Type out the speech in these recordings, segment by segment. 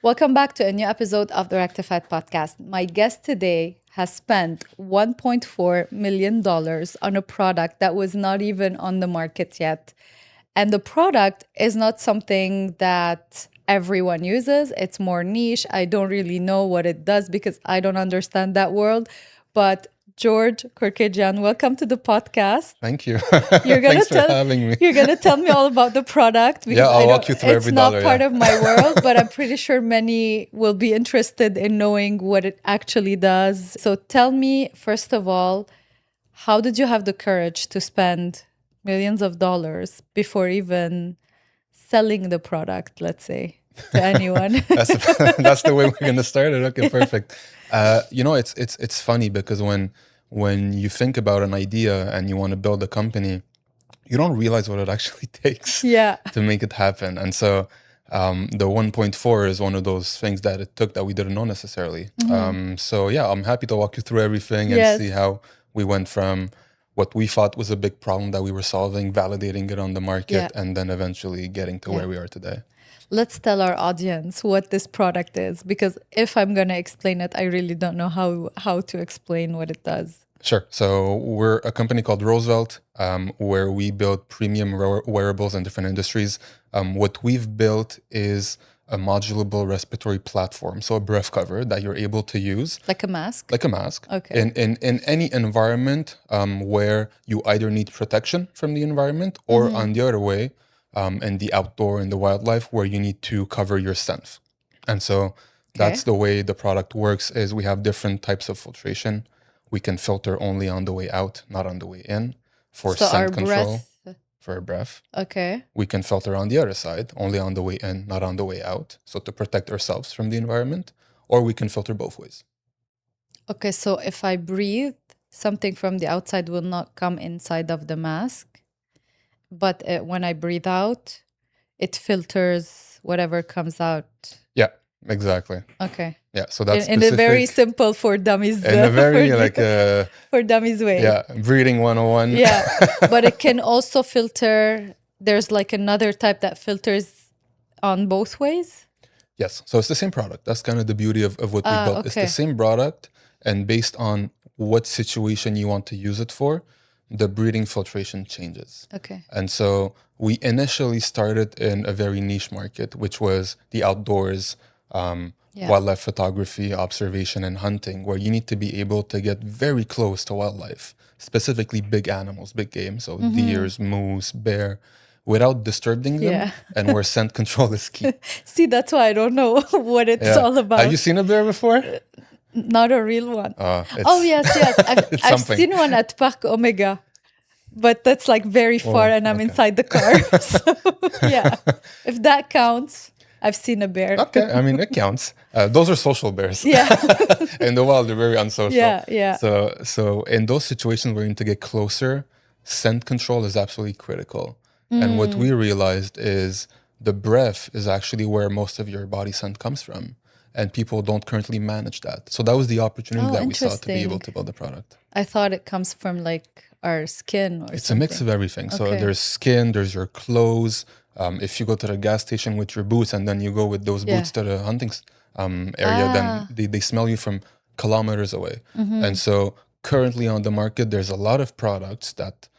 Welcome back to a new episode of the Rectified Podcast. My guest today has spent $1.4 million on a product that was not even on the market yet. And the product is not something that everyone uses. It's more niche. I don't really know what it does because I don't understand that world. But George Korkejian, welcome to the podcast. Thank you. You're gonna Thanks for having me. You're gonna tell me all about the product because Yeah, I'll walk you through it's every not dollar. part of my world, but I'm pretty sure many will be interested in knowing what it actually does. So tell me, first of all, how did you have the courage to spend millions of dollars before even selling the product, let's say, to anyone? That's the way we're gonna start it. Okay, perfect. It's funny because when you think about an idea and you want to build a company, you don't realize what it actually takes Yeah. to make it happen. And so the 1.4 is one of those things that it took that we didn't know necessarily. So yeah, I'm happy to walk you through everything and Yes. see how we went from what we thought was a big problem that we were solving, validating it on the market, Yeah. and then eventually getting to where we are today. Let's tell our audience what this product is, because if I'm going to explain it, I really don't know how to explain what it does. Sure. So we're a company called Rozvelt, where we build premium wearables in different industries. What we've built is a modulable respiratory platform, so a breath cover that you're able to use Like a mask? like a mask Okay. in any environment where you either need protection from the environment or on the other way, in the outdoor, in the wildlife, where you need to cover your sense. And so that's the way the product works is we have different types of filtration. We can filter only on the way out, not on the way in, for So our scent control, breath. for breath. Okay. We can filter on the other side, only on the way in, not on the way out, so to protect ourselves from the environment, or we can filter both ways. Okay. So if I breathe, something from the outside will not come inside of the mask. But when I breathe out, it filters whatever comes out. Yeah, exactly. Okay. Yeah, so that's In a very specific. simple for dummies. In a very for, for dummies way. yeah, breathing 101. Yeah. But it can also filter. There's like another type that filters on both ways. Yes, so it's the same product. That's kind of the beauty of what we built. It's Okay. the same product, and based on what situation you want to use it for, the breathing filtration changes. Okay. And so we initially started in a very niche market, which was the outdoors, wildlife photography, observation, and hunting, where you need to be able to get very close to wildlife, specifically big animals, big game, so deers, moose, bear, without disturbing them, Yeah. and where scent control is key. See, that's why I don't know what it's all about. Have you seen a bear before? Not a real one. It's- Oh, yes. It's I've something. seen one at Parc Omega, but that's like very far and I'm inside the car. So, yeah, if that counts, I've seen a bear. Okay, I mean, it counts. Those are social bears. Yeah. In the wild, they're very unsocial. Yeah. So in those situations where you need to get closer, scent control is absolutely critical. And what we realized is the breath is actually where most of your body scent comes from. And people don't currently manage that. So that was the opportunity that we saw to be able interesting. to build a product. I thought it comes from like our skin or It's something. a mix of everything. So Okay. there's skin, there's your clothes. If you go to the gas station with your boots and then you go with those boots to the hunting area, then they smell you from kilometers away. And so currently on the market, there's a lot of products that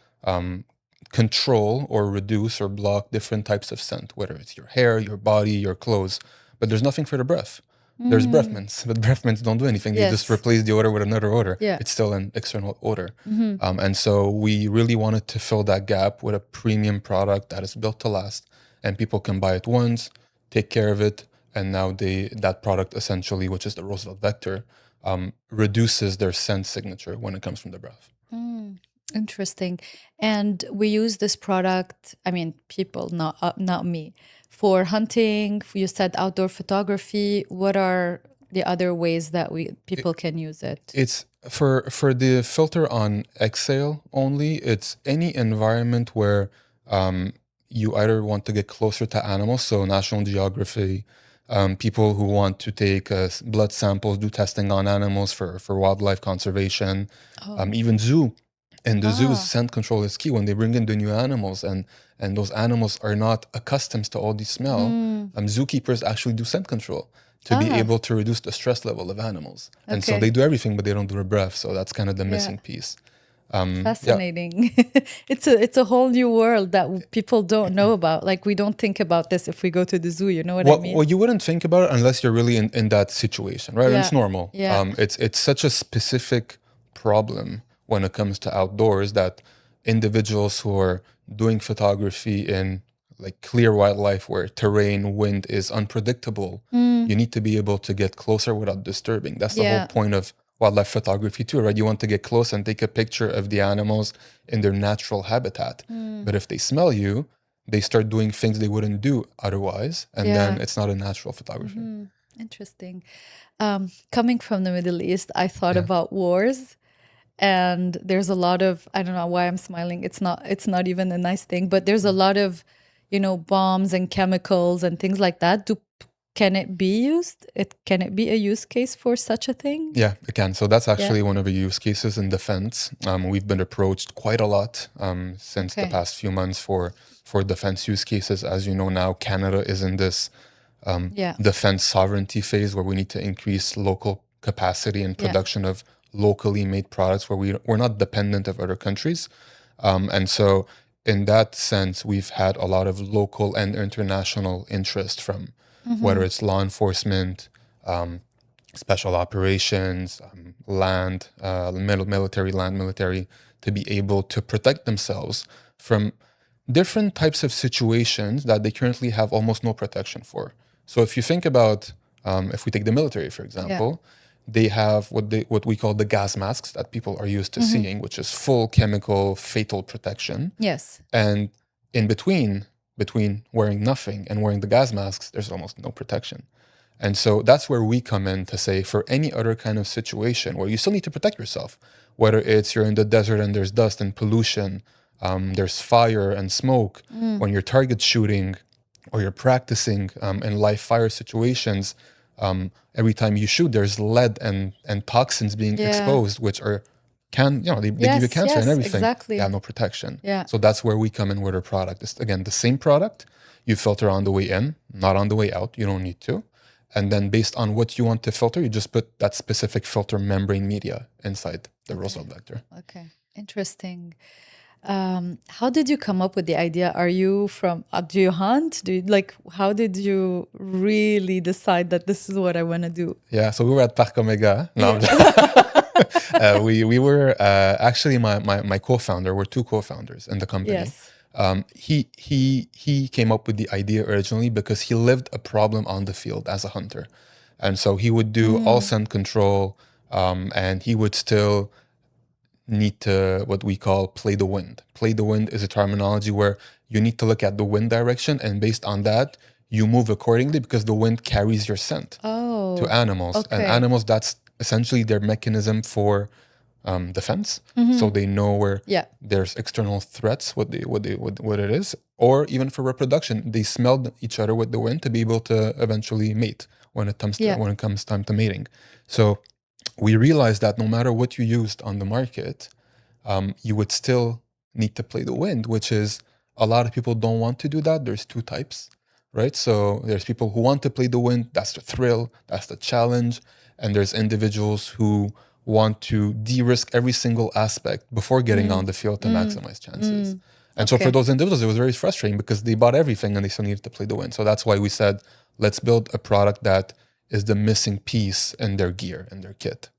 control or reduce or block different types of scent, whether it's your hair, your body, your clothes. But there's nothing for the breath. There's breath mints, but breath mints don't do anything. You just Yes. replace the odor with another odor. Yeah. It's still an external odor. And so we really wanted to fill that gap with a premium product that is built to last, and people can buy it once, take care of it, and now that product essentially, which is the Rozvelt Vektr, reduces their scent signature when it comes from the breath. Interesting. And we use this product, I mean, people, not me, for hunting. You said outdoor photography. What are the other ways that people can use it? It's for the filter on exhale only. It's any environment where you either want to get closer to animals, so National Geography, people who want to take blood samples, do testing on animals for wildlife conservation, even zoo. And the zoo's scent control is key when they bring in the new animals, and those animals are not accustomed to all the smell. Zookeepers actually do scent control. to be able to reduce the stress level of animals. And so they do everything, but they don't do the breath. So that's kind of the missing piece. Fascinating. It's a whole new world that people don't know about. Like, we don't think about this if we go to the zoo, you know what I mean? Well, you wouldn't think about it unless you're really in that situation, right? And it's normal. Yeah. It's such a specific problem when it comes to outdoors that individuals who are doing photography in like clear wildlife where terrain, wind is unpredictable, you need to be able to get closer without disturbing. That's the whole point of wildlife photography too, right? You want to get close and take a picture of the animals in their natural habitat. But if they smell you, they start doing things they wouldn't do otherwise, and then it's not a natural photography. Interesting. Coming from the Middle East, I thought about wars, and there's a lot of, I don't know why I'm smiling. It's not even a nice thing, but there's a lot of, bombs and chemicals and things like that. Can it be used? Can it be a use case for such a thing? Yeah, it can. So that's actually one of the use cases in defense. We've been approached quite a lot since the past few months for defense use cases. As you know now, Canada is in this defense sovereignty phase where we need to increase local capacity and production of locally made products where we're not dependent of other countries. And so in that sense, we've had a lot of local and international interest from whether it's law enforcement, special operations, military, to be able to protect themselves from different types of situations that they currently have almost no protection for. So if you think about, if we take the military, for example, they have what we call the gas masks that people are used to seeing, which is full chemical fatal protection. Yes. And in between wearing nothing and wearing the gas masks, there's almost no protection. And so that's where we come in to say, for any other kind of situation where you still need to protect yourself, whether it's you're in the desert and there's dust and pollution, there's fire and smoke, when you're target shooting or you're practicing in live fire situations, every time you shoot, there's lead and toxins being exposed, which are they give you cancer and everything. Exactly. Yeah, no protection. Yeah. So that's where we come in with our product. It's, again, the same product. You filter on the way in, not on the way out. You don't need to. And then based on what you want to filter, you just put that specific filter membrane media inside the Rozvelt Vektr. Okay. Interesting. How did you come up with the idea? Are you from, do you hunt? How did you really decide that this is what I want to do? Yeah, so we were at Parc Omega. No, we were actually my co-founder. We're two co-founders in the company. Yes. He came up with the idea originally because he lived a problem on the field as a hunter, and so he would do all scent control, and he would still need to what we call play the wind. Play the wind is a terminology where you need to look at the wind direction, and based on that, you move accordingly because the wind carries your scent to animals. Okay. And animals, that's essentially their mechanism for defense. So they know where there's external threats, what it is, or even for reproduction, they smell each other with the wind to be able to eventually mate when it comes time to mating. So we realized that no matter what you used on the market, you would still need to play the wind, which is a lot of people don't want to do that. There's two types, right? So there's people who want to play the wind. That's the thrill. That's the challenge. And there's individuals who want to de-risk every single aspect before getting on the field to maximize chances. And so for those individuals, it was very frustrating because they bought everything and they still needed to play the wind. So that's why we said, let's build a product that is the missing piece in their gear and their kit.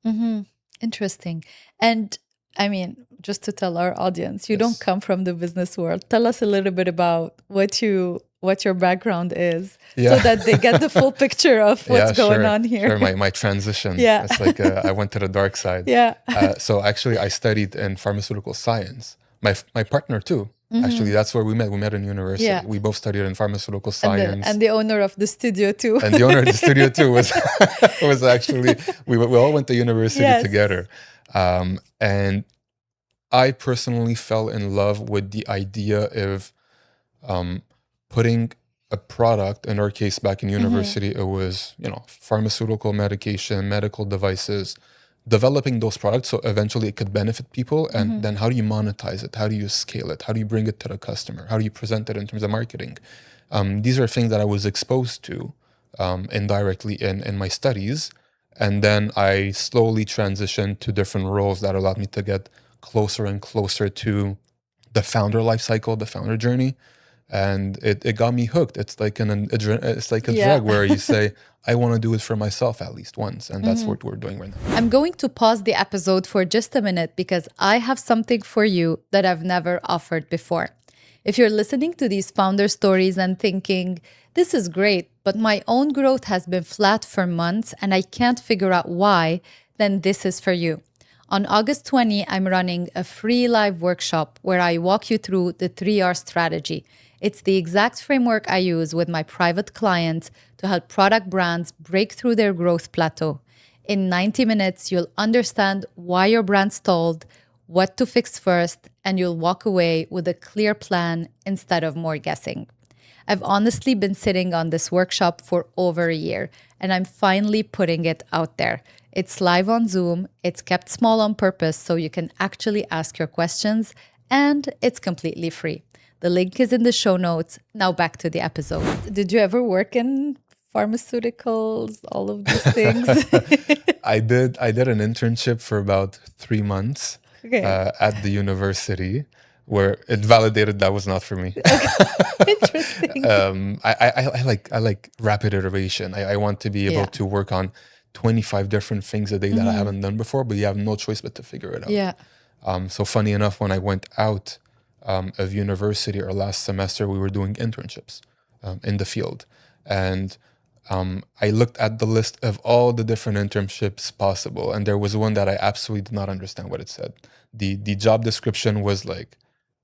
Interesting. And I mean, just to tell our audience, you don't come from the business world. Tell us a little bit about what your background is, so that they get the full picture of what's going on here. Sure, my transition. It's like I went to the dark side. So actually, I studied in pharmaceutical science. My partner too. Actually, that's where we met. We met in university. We both studied in pharmaceutical science. And the owner of the studio too. And the owner of the studio too was actually, we all went to university together. And I personally fell in love with the idea of putting a product, in our case back in university, it was, pharmaceutical medication, medical devices, developing those products so eventually it could benefit people. And then how do you monetize it? How do you scale it? How do you bring it to the customer? How do you present it in terms of marketing? These are things that I was exposed to indirectly in my studies. And then I slowly transitioned to different roles that allowed me to get closer and closer to the founder life cycle, the founder journey. And it got me hooked. It's like it's like a drug where you say, I want to do it for myself at least once. And that's what we're doing right now. I'm going to pause the episode for just a minute because I have something for you that I've never offered before. If you're listening to these founder stories and thinking, this is great, but my own growth has been flat for months and I can't figure out why, then this is for you. On August 20, I'm running a free live workshop where I walk you through the 3R strategy. It's the exact framework I use with my private clients to help product brands break through their growth plateau. In 90 minutes, you'll understand why your brand stalled, what to fix first, and you'll walk away with a clear plan instead of more guessing. I've honestly been sitting on this workshop for over a year, and I'm finally putting it out there. It's live on Zoom, it's kept small on purpose so you can actually ask your questions, and it's completely free. The link is in the show notes. Now back to the episode. Did you ever work in pharmaceuticals, all of these things? I did an internship for about 3 months at the university where it validated that was not for me. Interesting. I like rapid iteration. I want to be able to work on 25 different things a day that I haven't done before, but you have no choice but to figure it out. Yeah. So funny enough, when I went out of university or last semester, we were doing internships in the field. And I looked at the list of all the different internships possible, and there was one that I absolutely did not understand what it said. The job description was like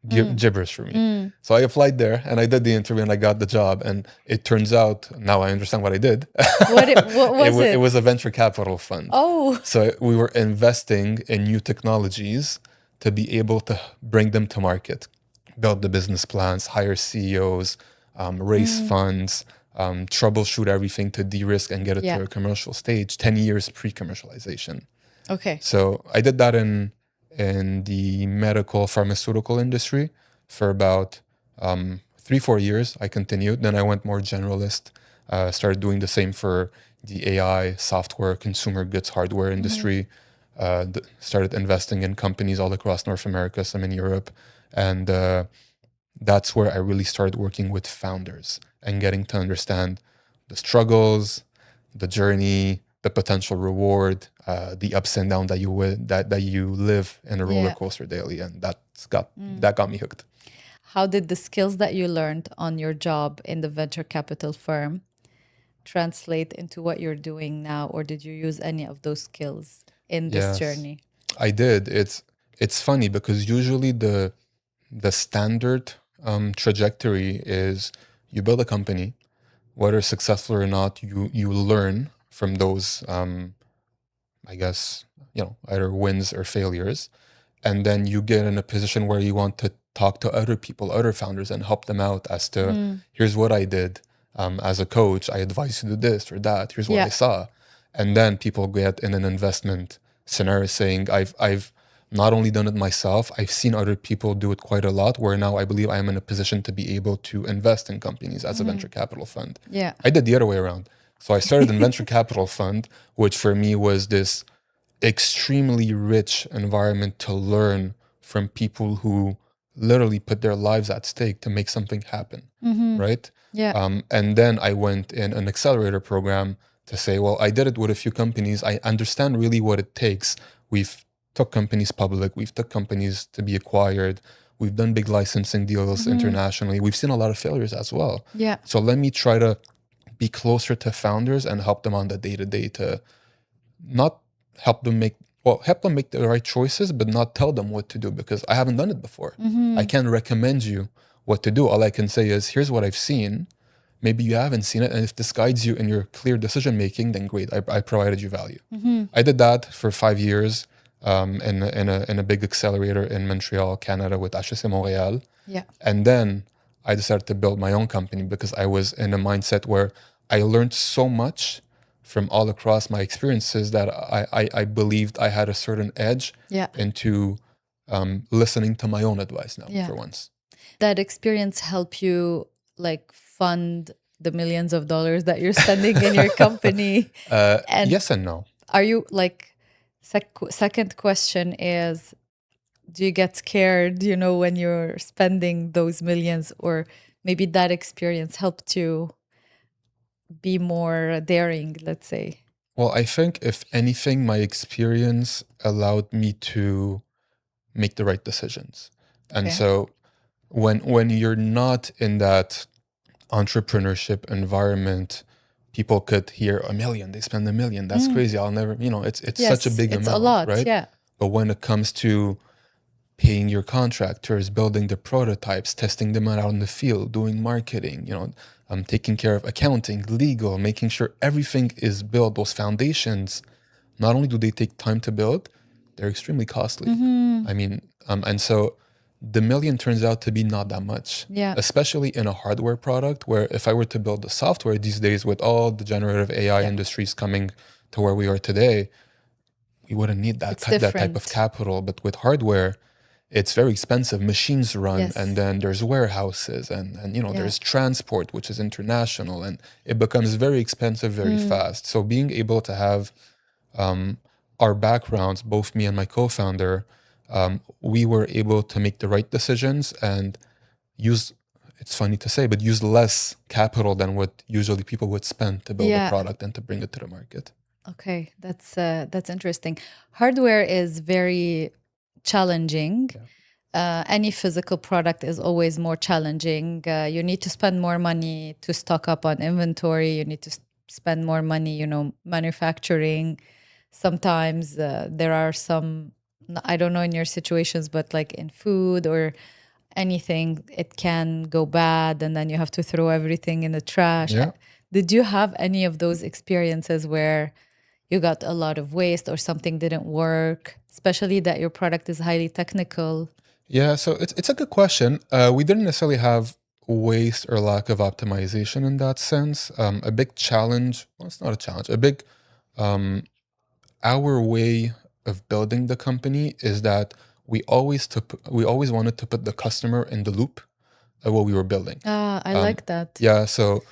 gibberish for me. So I applied there and I did the interview and I got the job. And it turns out now I understand what I did. What was it? It was a venture capital fund. Oh. So we were investing in new technologies to be able to bring them to market, build the business plans, hire CEOs, raise funds, troubleshoot everything to de-risk and get it to a commercial stage, 10 years pre-commercialization. Okay. So I did that in the medical pharmaceutical industry for about 3-4 years. I continued. Then I went more generalist, started doing the same for the AI, software, consumer goods, hardware industry. Started investing in companies all across North America, some in Europe. And that's where I really started working with founders and getting to understand the struggles, the journey, the potential reward, the ups and downs that you live in a roller coaster daily, and that got me hooked. How did the skills that you learned on your job in the venture capital firm translate into what you're doing now, or did you use any of those skills in this journey? I did. It's funny because usually the standard trajectory is you build a company, whether successful or not, you learn from those, I guess, either wins or failures. And then you get in a position where you want to talk to other people, other founders, and help them out as to, here's what I did. As a coach, I advise you to do this or that. Here's what I saw. And then people get in an investment scenario saying, I've not only done it myself, I've seen other people do it quite a lot, where now I believe I am in a position to be able to invest in companies as a venture capital fund. Yeah. I did the other way around. So I started a venture capital fund, which for me was this extremely rich environment to learn from people who literally put their lives at stake to make something happen, right? Yeah. And then I went in an accelerator program to say, well, I did it with a few companies. I understand really what it takes. We've took companies public. We've took companies to be acquired. We've done big licensing deals internationally. We've seen a lot of failures as well. Yeah. So let me try to be closer to founders and help them on the day-to-day to not help them make the right choices, but not tell them what to do, because I haven't done it before. I can't recommend you what to do. All I can say is, here's what I've seen. Maybe you haven't seen it. And if this guides you in your clear decision-making, then great, I provided you value. I did that for 5 years in a big accelerator in Montreal, Canada with HEC Montreal. Yeah. And then I decided to build my own company because I was in a mindset where I learned so much from all across my experiences that I believed I had a certain edge into listening to my own advice now for once. That experience helped you like fund the millions of dollars that you're spending in your company? And Yes and no. are you like, second question is, do you get scared, when you're spending those millions, or maybe that experience helped you be more daring, let's say? Well, I think if anything, my experience allowed me to make the right decisions. And Okay. so when you're not in that entrepreneurship environment, people could hear a million, they spend a million. That's crazy. I'll never, it's such a Yes, big it's a amount, lot. right? Yeah. But when it comes to paying your contractors, building the prototypes, testing them out in the field, doing marketing, taking care of accounting, legal, making sure everything is built, those foundations, not only do they take time to build, they're extremely costly. I mean, and so the million turns out to be not that much, Yeah. especially in a hardware product, where if I were to build the software these days with all the generative AI industries coming to where we are today, we wouldn't need that type of different. capital. But with hardware, it's very expensive. Machines run, Yes. and then there's warehouses, and there's transport, which is international, and it becomes very expensive very fast. So being able to have our backgrounds, both me and my co-founder, we were able to make the right decisions and use, it's funny to say, but use less capital than what usually people would spend to build a product and to bring it to the market. Okay, that's interesting. Hardware is very challenging. Any physical product is always more challenging. You need to spend more money to stock up on inventory. You need to spend more money, manufacturing. Sometimes there are some, I don't know in your situations, but like in food or anything, it can go bad and then you have to throw everything in the trash. Yeah. Did you have any of those experiences where you got a lot of waste or something didn't work, especially that your product is highly technical? Yeah, so it's a good question. We didn't necessarily have waste or lack of optimization in that sense. A big challenge, well, it's not a challenge, a big, our way of building the company is that we always wanted to put the customer in the loop of what we were building. I like that. Yeah, so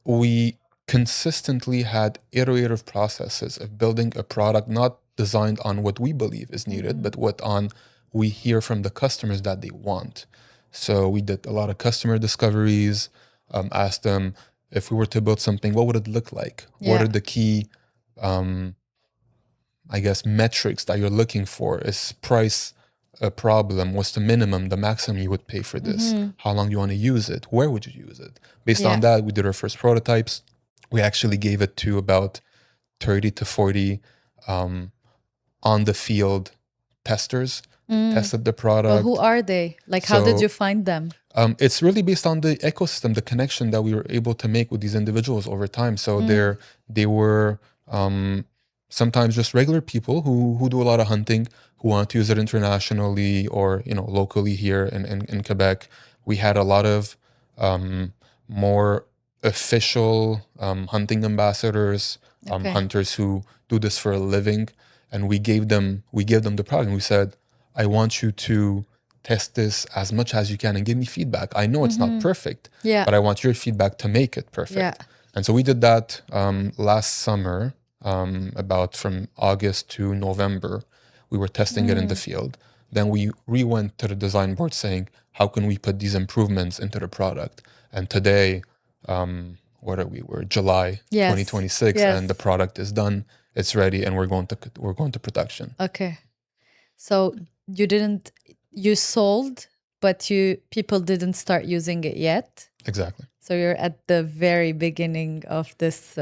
we consistently had iterative processes of building a product not designed on what we believe is needed, but what on we hear from the customers that they want. So we did a lot of customer discoveries, asked them if we were to build something, what would it look like? What are the key, I guess, metrics that you're looking for? Is price a problem? What's the minimum, the maximum you would pay for this? How long you want to use it? Where would you use it? Based on that, we did our first prototypes. We actually gave it to about 30 to 40 on the field testers, tested the product. Well, who are they? Like, how did you find them? It's really based on the ecosystem, the connection that we were able to make with these individuals over time. So they were sometimes just regular people who do a lot of hunting, who want to use it internationally or locally here in Quebec. We had a lot of more official hunting ambassadors, hunters who do this for a living, and we gave them the product. And we said, I want you to test this as much as you can and give me feedback. I know it's not perfect, but I want your feedback to make it perfect. And so we did that last summer, about from August to November. We were testing it in the field. Then we went to the design board saying, how can we put these improvements into the product? And today, what are we? We're July 2026, and the product is done. It's ready, and we're going to production. Okay. So you sold, but people didn't start using it yet. Exactly. So you're at the very beginning of this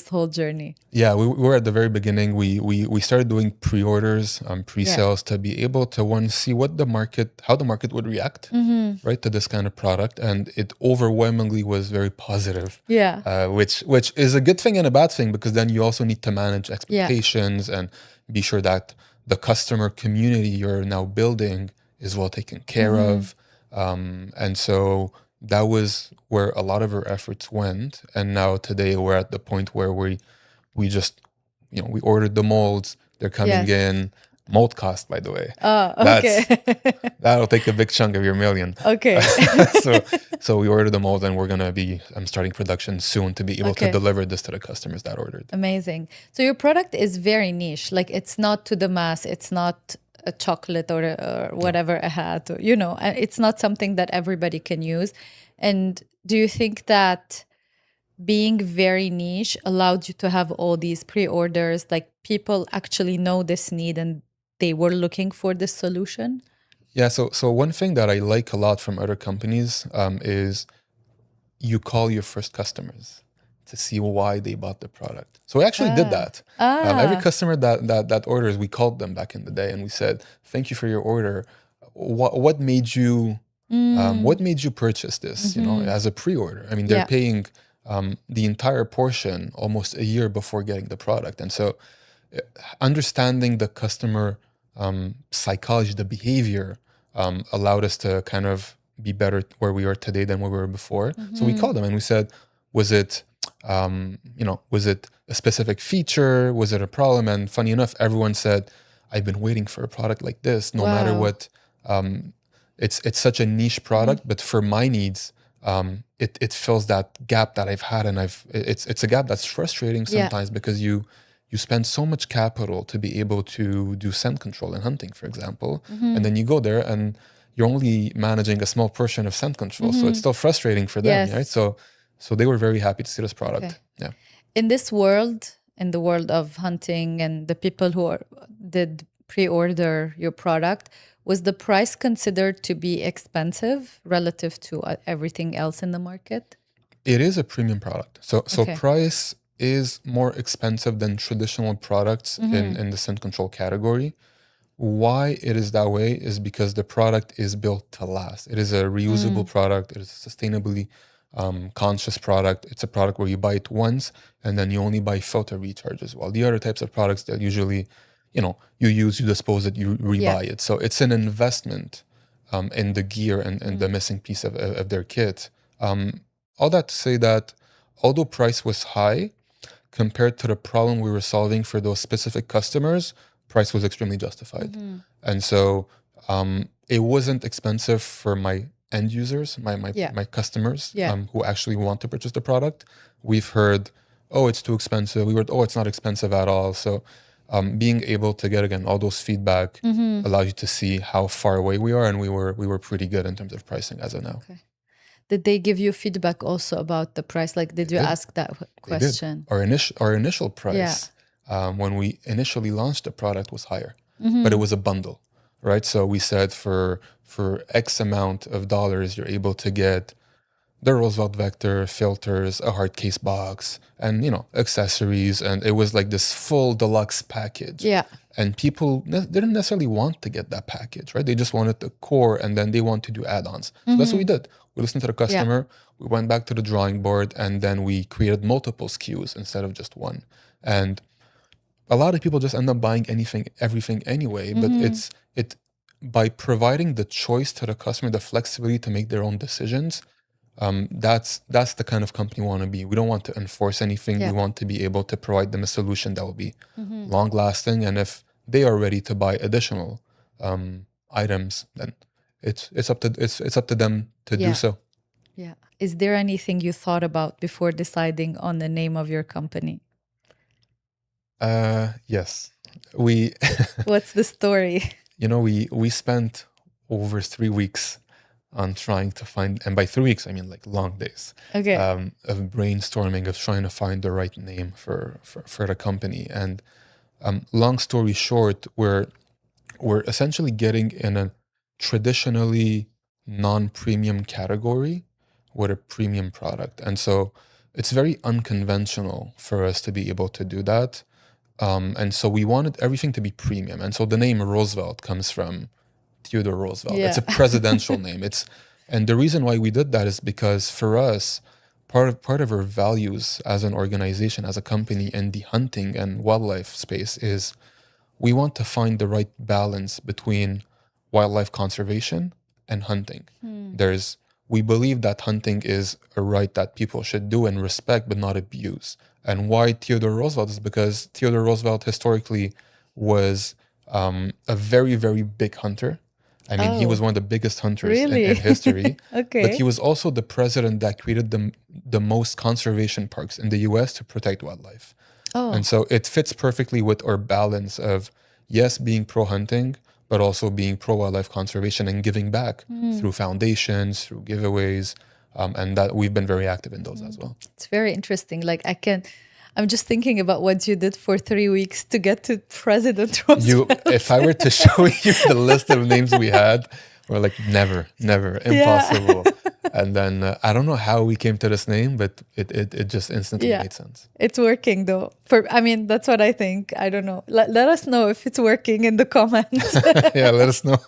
whole journey. Yeah, we were at the very beginning. We started doing pre-orders, pre-sales to be able to see how the market would react, right, to this kind of product, and it overwhelmingly was very positive. Yeah. Which is a good thing and a bad thing, because then you also need to manage expectations and be sure that the customer community you're now building is well taken care of, and so that was where a lot of our efforts went. And now today we're at the point where we just, we ordered the molds, they're coming in. mold cost, by the way. Oh, That's okay. that'll take a big chunk of your million. Okay. So we ordered the mold, and we're gonna be starting production soon to be able to Okay. deliver this to the customers that ordered. Amazing. So your product is very niche. Like it's not to the mass. It's not a chocolate or whatever, a hat, or, it's not something that everybody can use. And do you think that being very niche allowed you to have all these pre-orders, like people actually know this need and they were looking for this solution? Yeah. So one thing that I like a lot from other companies is you call your first customers to see why they bought the product. So we actually did that. Every customer that orders, we called them back in the day and we said, "Thank you for your order. What made you purchase this? As a pre-order. I mean, they're paying the entire portion almost a year before getting the product, and so understanding the customer psychology, the behavior, allowed us to kind of be better where we are today than where we were before. So we called them and we said, was it a specific feature? Was it a problem? And funny enough, everyone said, I've been waiting for a product like this, no matter what. It's such a niche product, but for my needs, it fills that gap that I've had, and it's a gap that's frustrating sometimes because you spend so much capital to be able to do scent control and hunting, for example, and then you go there and you're only managing a small portion of scent control, so it's still frustrating for them, right? So they were very happy to see this product. Okay. Yeah. In this world, in the world of hunting and the people who did pre-order your product, was the price considered to be expensive relative to everything else in the market? It is a premium product. So Okay. price is more expensive than traditional products in the scent control category. Why it is that way is because the product is built to last. It is a reusable product. It is a sustainably conscious product. It's a product where you buy it once and then you only buy filter recharges. While the other types of products that usually, you use, you dispose it, you rebuy it. So it's an investment in the gear and the missing piece of their kit. All that to say that although price was high, compared to the problem we were solving for those specific customers, price was extremely justified. And so it wasn't expensive for my end users, my customers who actually want to purchase the product. We've heard, oh, it's too expensive. We heard, oh, it's not expensive at all. So being able to get, again, all those feedback allows you to see how far away we are. And we were pretty good in terms of pricing as of now. Okay. Did they give you feedback also about the price? Like, did you ask that question? Our initial price, when we initially launched the product, was higher, but it was a bundle, right? So we said for X amount of dollars, you're able to get the Rozvelt Vektr, filters, a hard case box, and accessories, and it was like this full deluxe package. Yeah. And people didn't necessarily want to get that package, right? They just wanted the core, and then they want to do add-ons. So that's what we did. We listened to the customer, we went back to the drawing board, and then we created multiple SKUs instead of just one. And a lot of people just end up buying everything anyway, but it by providing the choice to the customer, the flexibility to make their own decisions, that's the kind of company we want to be. We don't want to enforce anything. We want to be able to provide them a solution that will be long lasting. And if they are ready to buy additional items, then it's up to them to do so. Yeah. Is there anything you thought about before deciding on the name of your company? Yes. What's the story? We spent over 3 weeks on trying to find, and by 3 weeks I mean like long days, of brainstorming, of trying to find the right name for the company. And long story short, we're essentially getting in a traditionally non-premium category with a premium product, and so it's very unconventional for us to be able to do that. And so we wanted everything to be premium, and so the name Rozvelt comes from Theodore Roosevelt. It's a presidential name. And the reason why we did that is because for us, part of our values as an organization, as a company in the hunting and wildlife space is we want to find the right balance between wildlife conservation and hunting. We believe that hunting is a right that people should do and respect, but not abuse. And why Theodore Roosevelt is because Theodore Roosevelt historically was a very, very big hunter. I mean, he was one of the biggest hunters Really? in history. Okay. But he was also the president that created the most conservation parks in the US to protect wildlife. And so it fits perfectly with our balance of, yes, being pro-hunting, but also being pro-wildlife conservation and giving back through foundations, through giveaways, and that we've been very active in those as well. It's very interesting. Like I'm just thinking about what you did for 3 weeks to get to President Roosevelt. If I were to show you the list of names we had, we're like, never, impossible. And then I don't know how we came to this name, but it just instantly made sense. It's working though. That's what I think. I don't know. Let us know if it's working in the comments. Yeah, let us know.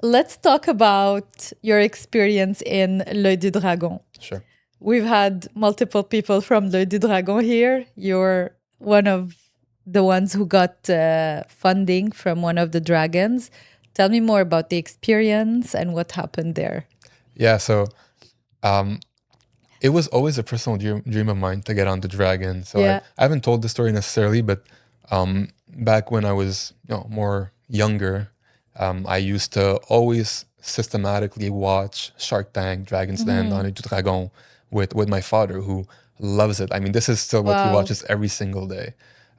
Let's talk about your experience in L'Œil du Dragon. Sure. We've had multiple people from L'Œil du Dragon here. You're one of the ones who got funding from one of the dragons. Tell me more about the experience and what happened there. Yeah, so it was always a personal dream of mine to get on the dragon. So I haven't told the story necessarily, but back when I was more younger, I used to always systematically watch Shark Tank, Dragon's Den, L'Œil du Dragon with my father, who loves it. I mean, this is still what he watches every single day.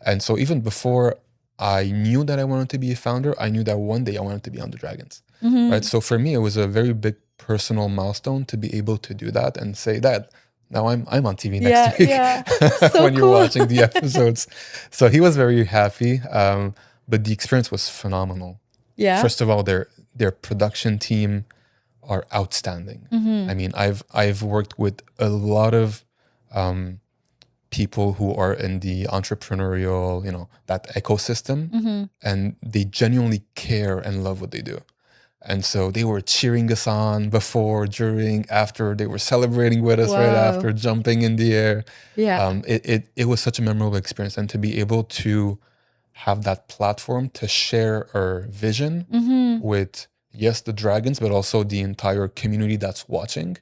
And so even before I knew that I wanted to be a founder, I knew that one day I wanted to be on the dragons. Right? So for me, it was a very big personal milestone to be able to do that and say that now I'm on TV next week So when you're watching the episodes. So he was very happy, but the experience was phenomenal. Yeah. First of all, their production team are outstanding. I mean, I've worked with a lot of people who are in the entrepreneurial, that ecosystem, and they genuinely care and love what they do. And so they were cheering us on before, during, after. They were celebrating with us right after, jumping in the air. Yeah. It was such a memorable experience, and to be able to have that platform to share our vision with, yes, the dragons, but also the entire community that's watching.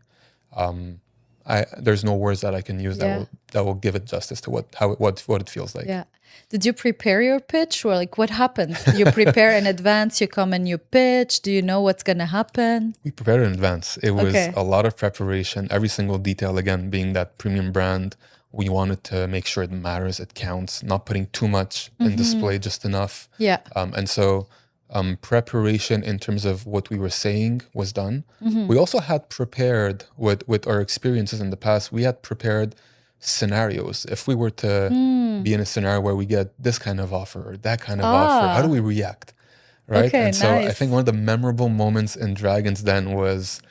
There's no words that I can use that will give it justice to what it feels like. Yeah. Did you prepare your pitch, or like what happens? You prepare in advance, you come and you pitch. Do you know what's going to happen? We prepared in advance. It was a lot of preparation, every single detail, again, being that premium brand. We wanted to make sure it matters, it counts, not putting too much in display, just enough. Yeah. And so preparation in terms of what we were saying was done. We also had prepared with our experiences in the past, we had prepared scenarios. If we were to be in a scenario where we get this kind of offer or that kind of offer, how do we react? Right? Okay, and so nice. I think one of the memorable moments in Dragon's Den was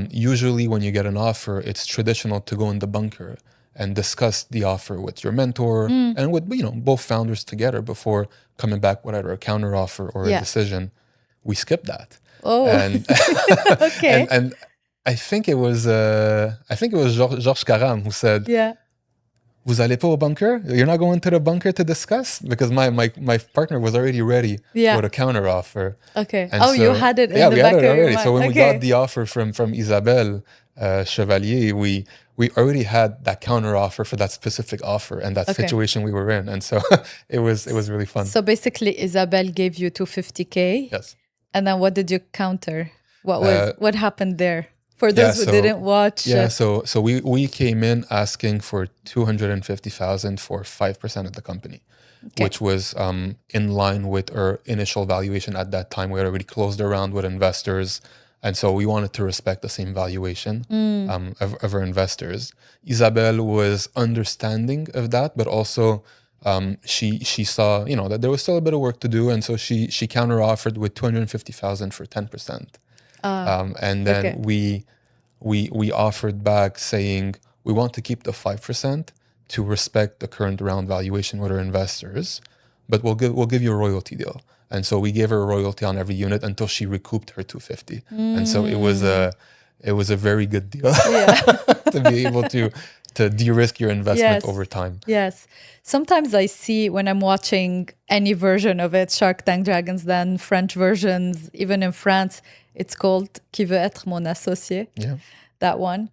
usually when you get an offer, it's traditional to go in the bunker and discuss the offer with your mentor and with both founders together before coming back with either a counter offer or a decision. We skipped that. Oh, and, okay. and I think it was George Korkejian who said, "Vous allez pas au bunker? You're not going to the bunker to discuss?" Because my partner was already ready with a counter offer. Okay. And you had it in the we back had it of your already. mind. So when we got the offer from Isabelle Chevalier, we already had that counter offer for that specific offer and that situation we were in. And so it was really fun. So basically Isabelle gave you $250K. Yes. And then what did you counter? What happened there? For those who didn't watch. Yeah, so we came in asking for $250,000 for 5% of the company, which was in line with our initial valuation at that time. We had already closed a round with investors, and so we wanted to respect the same valuation of our investors. Isabelle was understanding of that, but also she saw that there was still a bit of work to do, and so she counter offered with $250,000 for 10%. And then we offered back saying we want to keep the 5% to respect the current round valuation with our investors, but we'll give you a royalty deal. And so we gave her a royalty on every unit until she recouped her 250. And so it was a very good deal to be able to de-risk your investment over time. Yes. Sometimes I see when I'm watching any version of it, Shark Tank, Dragon's Den, French versions, even in France, it's called Qui veut être mon associé? Yeah. That one.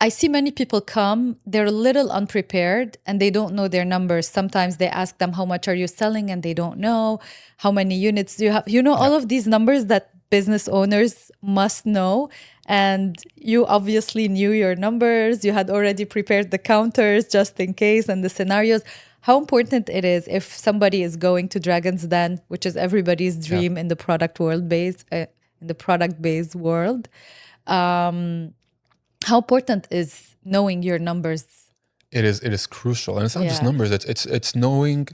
I see many people come, they're a little unprepared and they don't know their numbers. Sometimes they ask them, how much are you selling? And they don't know. How many units do you have? You know, all of these numbers that business owners must know. And you obviously knew your numbers. You had already prepared the counters just in case and the scenarios. How important it is if somebody is going to Dragon's Den, which is everybody's dream in the product world base, in the product-based world. How important is knowing your numbers? It is crucial, and it's not just numbers. It's knowing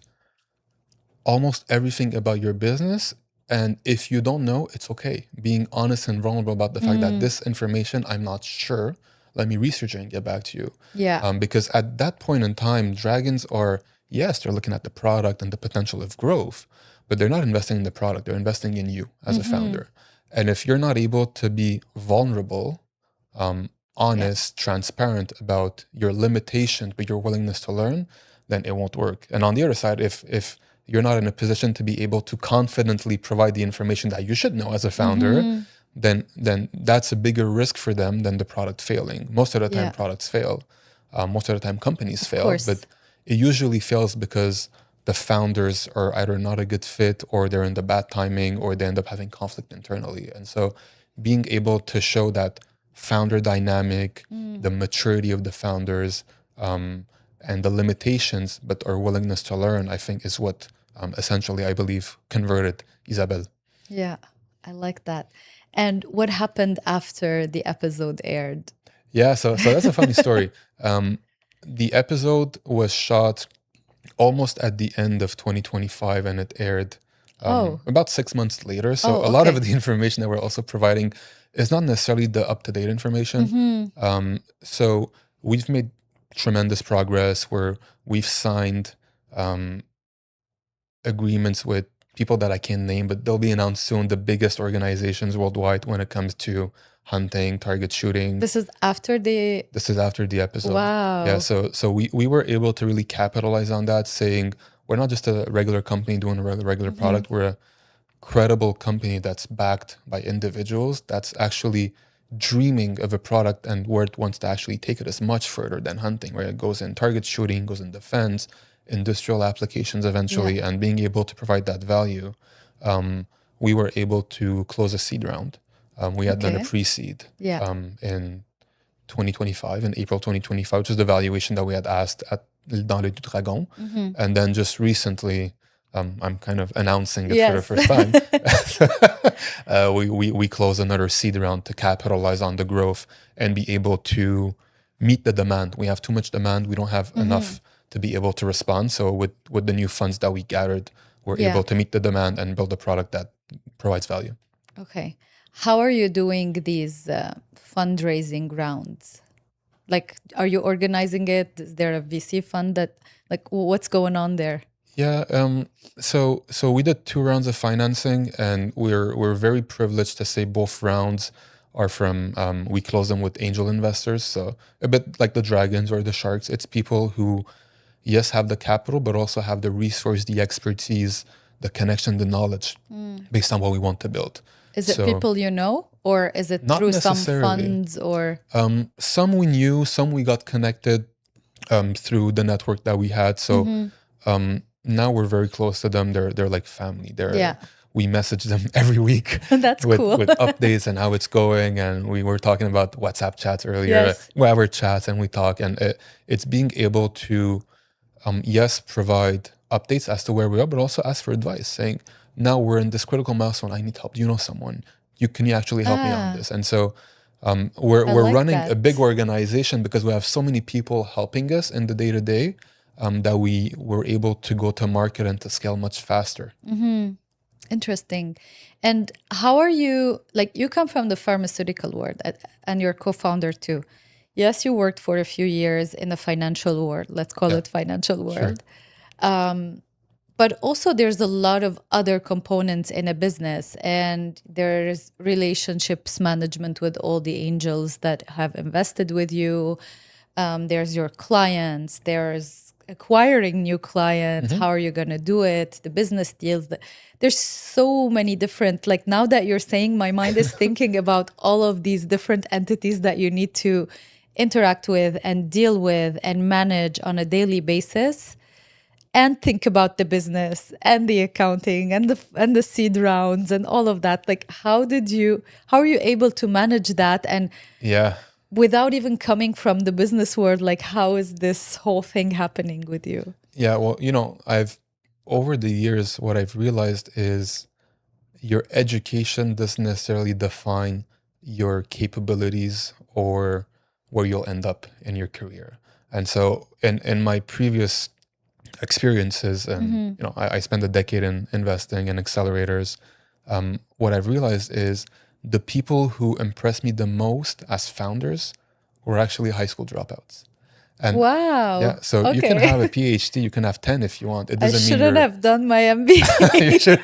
almost everything about your business. And if you don't know, it's okay. Being honest and vulnerable about the fact that this information, I'm not sure. Let me research it and get back to you. Yeah. Because at that point in time, dragons are, yes, they're looking at the product and the potential of growth, but they're not investing in the product. They're investing in you as a founder. And if you're not able to be vulnerable, honest, transparent about your limitations, but your willingness to learn, then it won't work. And on the other side, if you're not in a position to be able to confidently provide the information that you should know as a founder, then that's a bigger risk for them than the product failing. Most of the time, products fail. Most of the time, companies fail. course. But it usually fails because the founders are either not a good fit, or they're in the bad timing, or they end up having conflict internally. And so being able to show that founder dynamic, the maturity of the founders, and the limitations, but our willingness to learn, I think is what essentially, I believe, converted Isabelle. Yeah, I like that. And what happened after the episode aired? Yeah, so that's a funny story. The episode was shot almost at the end of 2025, and it aired about 6 months later. So a lot of the information that we're also providing is not necessarily the up-to-date information. So we've made tremendous progress where we've signed agreements with people that I can't name, but they'll be announced soon, the biggest organizations worldwide when it comes to hunting, target shooting. This is after the episode. Wow. Yeah, so we were able to really capitalize on that, saying we're not just a regular company doing a regular product, we're a credible company that's backed by individuals that's actually dreaming of a product and where it wants to actually take it is much further than hunting, where it goes in target shooting, goes in defense, industrial applications eventually, and being able to provide that value. We were able to close a seed round. We had done a pre-seed in 2025, in April 2025, which is the valuation that we had asked at dans le Dragon. And then just recently, I'm kind of announcing it for the first time. We closed another seed round to capitalize on the growth and be able to meet the demand. We have too much demand. We don't have enough to be able to respond. So with the new funds that we gathered, we're able to meet the demand and build a product that provides value. Okay. How are you doing these fundraising rounds? Like, are you organizing it? Is there a VC fund that, like, what's going on there? Yeah, so we did 2 rounds of financing, and we're very privileged to say both rounds are from, we close them with angel investors. So a bit like the dragons or the sharks, it's people who, yes, have the capital, but also have the resource, the expertise, the connection, the knowledge based on what we want to build. Is it people you know, or is it through some funds or? Some we knew, some we got connected through the network that we had. So now we're very close to them. They're like family. We message them every week. That's cool. With updates and how it's going. And we were talking about WhatsApp chats earlier. Whatever chats, and we talk. And it's being able to, provide updates as to where we are, but also ask for advice, saying, now we're in this critical milestone. I need help. Do you know someone? Can you actually help me on this? And so we're like running a big organization because we have so many people helping us in the day-to-day that we were able to go to market and to scale much faster. Interesting. And how are you, like, you come from the pharmaceutical world and you're co-founder too. Yes, you worked for a few years in the financial world. Let's call it financial world. Sure. But also there's a lot of other components in a business, and there's relationships management with all the angels that have invested with you. There's your clients, there's acquiring new clients. How are you going to do it? The business deals. There's so many different, like, now that you're saying, my mind is thinking about all of these different entities that you need to interact with and deal with and manage on a daily basis, and think about the business and the accounting and the seed rounds and all of that. Like, how are you able to manage that? And Yeah. without even coming from the business world, like, how is this whole thing happening with you? Yeah. Well, over the years, what I've realized is your education doesn't necessarily define your capabilities or where you'll end up in your career. And so in my previous experiences, and I spent a decade in investing in accelerators, what I've realized is the people who impressed me the most as founders were actually high school dropouts. And Wow. yeah, so you can Okay. have a PhD, you can have 10 if you want. It I doesn't mean shouldn't you're have done my MBA. you should.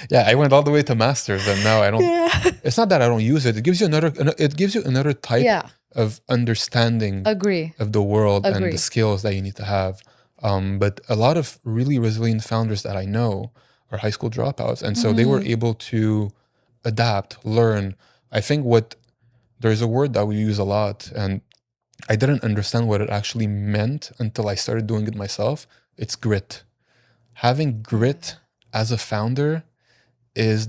Yeah, I went all the way to masters, and now I don't. Yeah. It's not that I don't use it. It gives you another type Yeah. of understanding Agree. of the world and the Agree. skills that you need to have. But a lot of really resilient founders that I know are high school dropouts, and so they were able to adapt, learn. I think there's a word that we use a lot, and I didn't understand what it actually meant until I started doing it myself. It's grit. Having grit as a founder is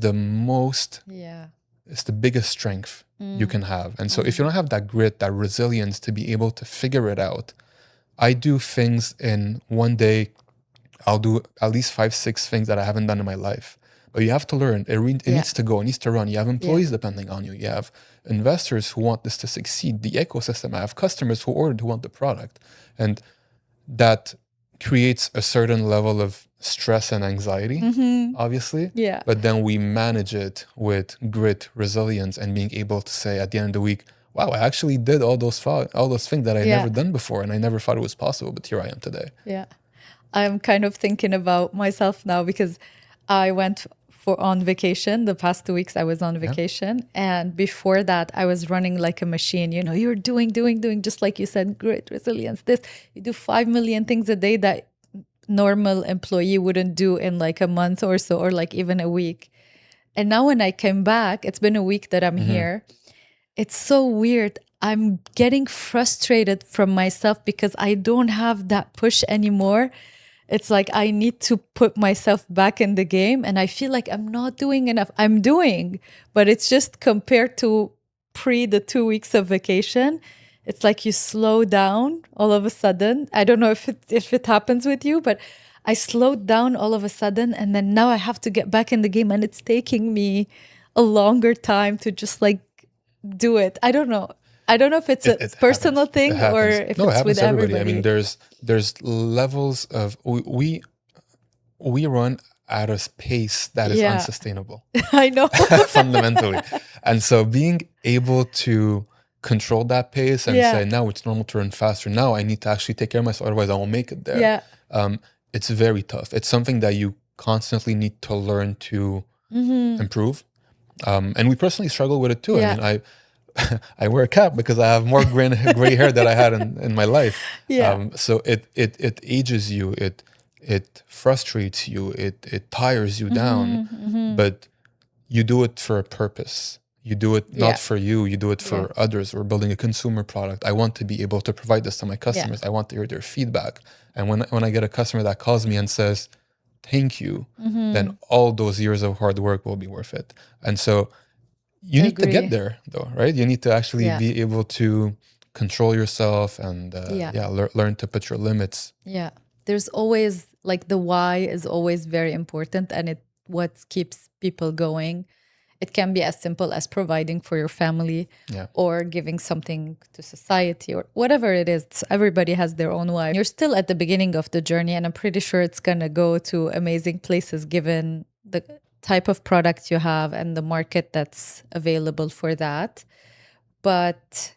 Yeah. it's the biggest strength you can have. And so if you don't have that grit, that resilience to be able to figure it out, I do things in one day, I'll do at least 5, 6 things that I haven't done in my life. But you have to learn. It needs to go. It needs to run. You have employees depending on you. You have investors who want this to succeed. The ecosystem. I have customers who want the product. And that creates a certain level of stress and anxiety, obviously. Yeah. But then we manage it with grit, resilience, and being able to say at the end of the week, wow, I actually did all those things that I never done before, and I never thought it was possible, but here I am today. Yeah. I'm kind of thinking about myself now because I went on vacation. The past 2 weeks I was on vacation. And before that, I was running like a machine. You're doing, just like you said, grit, resilience, this. You do 5 million things a day that normal employee wouldn't do in like a month or so, or like even a week. And now when I came back, it's been a week that I'm here. It's so weird. I'm getting frustrated from myself because I don't have that push anymore. It's like I need to put myself back in the game, and I feel like I'm not doing enough. I'm doing, but it's just compared to the 2 weeks of vacation. It's like you slow down all of a sudden. I don't know if it happens with you, but I slowed down all of a sudden, and then now I have to get back in the game, and it's taking me a longer time to just like do it. I don't know. I don't know if it's a personal thing or if it's with everybody. I mean, there's levels of we run at a pace that is unsustainable. I know. Fundamentally. And so being able to control that pace and say, now it's normal to run faster. Now I need to actually take care of myself, otherwise I won't make it there. Yeah. It's very tough. It's something that you constantly need to learn to improve. And we personally struggle with it too. Yeah. I mean, I wear a cap because I have more gray hair that I had in my life. Yeah. So it ages you. It frustrates you. It tires you down. But you do it for a purpose. You do it not for you. You do it for others. We're building a consumer product. I want to be able to provide this to my customers. I want to hear their feedback. And when I get a customer that calls me and says, thank you, then all those years of hard work will be worth it. And so you need to get there though, right? You need to actually be able to control yourself and learn to put your limits. Yeah. There's always like the why is always very important, and what keeps people going. It can be as simple as providing for your family or giving something to society or whatever it is. Everybody has their own why. You're still at the beginning of the journey, and I'm pretty sure it's going to go to amazing places given the type of product you have and the market that's available for that. But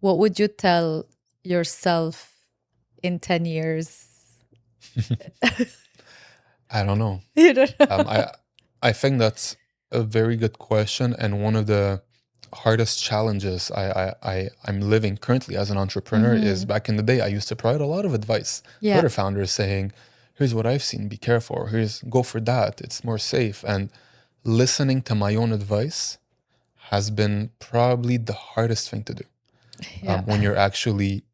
what would you tell yourself in 10 years? I don't know. You don't know. I think that's a very good question, and one of the hardest challenges I'm living currently as an entrepreneur is back in the day I used to provide a lot of advice to other founders saying, here's what I've seen, be careful, or go for that, it's more safe. And listening to my own advice has been probably the hardest thing to do. when you're actually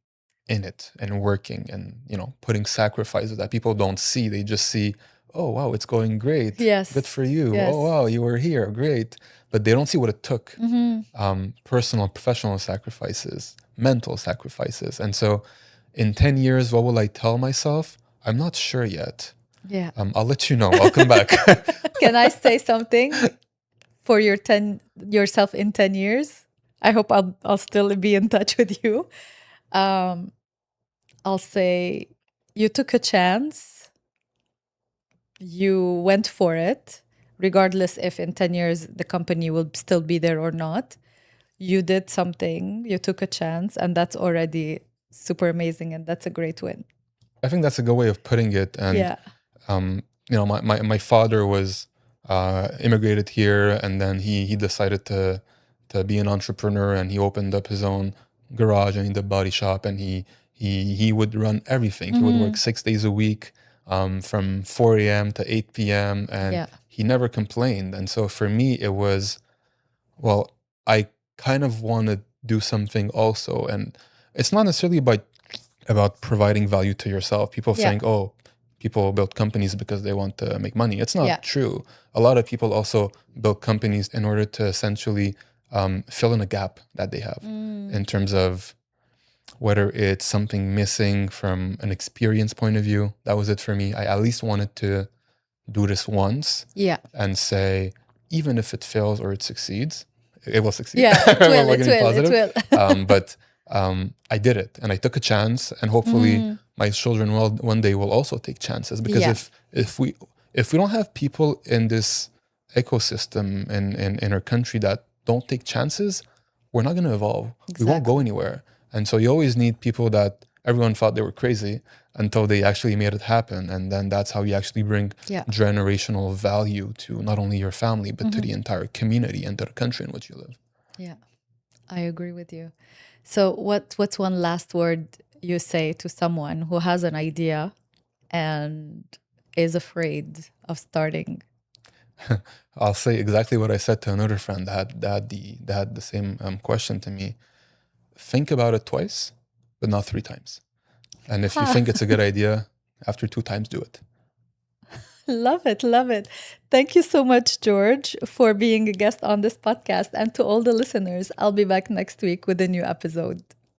in it and working and, putting sacrifices that people don't see. They just see, oh, wow, it's going great. Yes. Good for you. Yes. Oh, wow, you were here. Great. But they don't see what it took. Mm-hmm. Personal, professional sacrifices, mental sacrifices. And so in 10 years, what will I tell myself? I'm not sure yet. Yeah. I'll let you know. I'll come back. Can I say something for yourself in 10 years? I hope I'll still be in touch with you. I'll say you took a chance. You went for it, regardless if in 10 years the company will still be there or not. You did something, you took a chance, and that's already super amazing, and that's a great win. I think that's a good way of putting it. And, Yeah. My father was immigrated here, and then he decided to be an entrepreneur, and he opened up his own garage and the body shop, and he would run everything. He would work 6 days a week, from 4 a.m. to 8 p.m. and he never complained. And so for me, it was, well, I kind of want to do something also. And it's not necessarily about providing value to yourself. People saying, oh, people build companies because they want to make money. It's not true. A lot of people also build companies in order to essentially fill in a gap that they have in terms of whether it's something missing from an experience point of view. That was it for me. I at least wanted to do this once and say, even if it fails or it succeeds, it will succeed. Yeah, it will. But I did it, and I took a chance, and hopefully my children one day will also take chances. Because if we don't have people in this ecosystem in our country that don't take chances, we're not going to evolve. Exactly. We won't go anywhere. And so you always need people that everyone thought they were crazy until they actually made it happen. And then that's how you actually bring generational value to not only your family, but to the entire community and to the country in which you live. Yeah, I agree with you. So what's one last word you say to someone who has an idea and is afraid of starting? I'll say exactly what I said to another friend that had the same question to me. Think about it twice, but not 3 times. And if you think it's a good idea, after 2 times, do it. Love it. Love it. Thank you so much, George, for being a guest on this podcast. And to all the listeners, I'll be back next week with a new episode.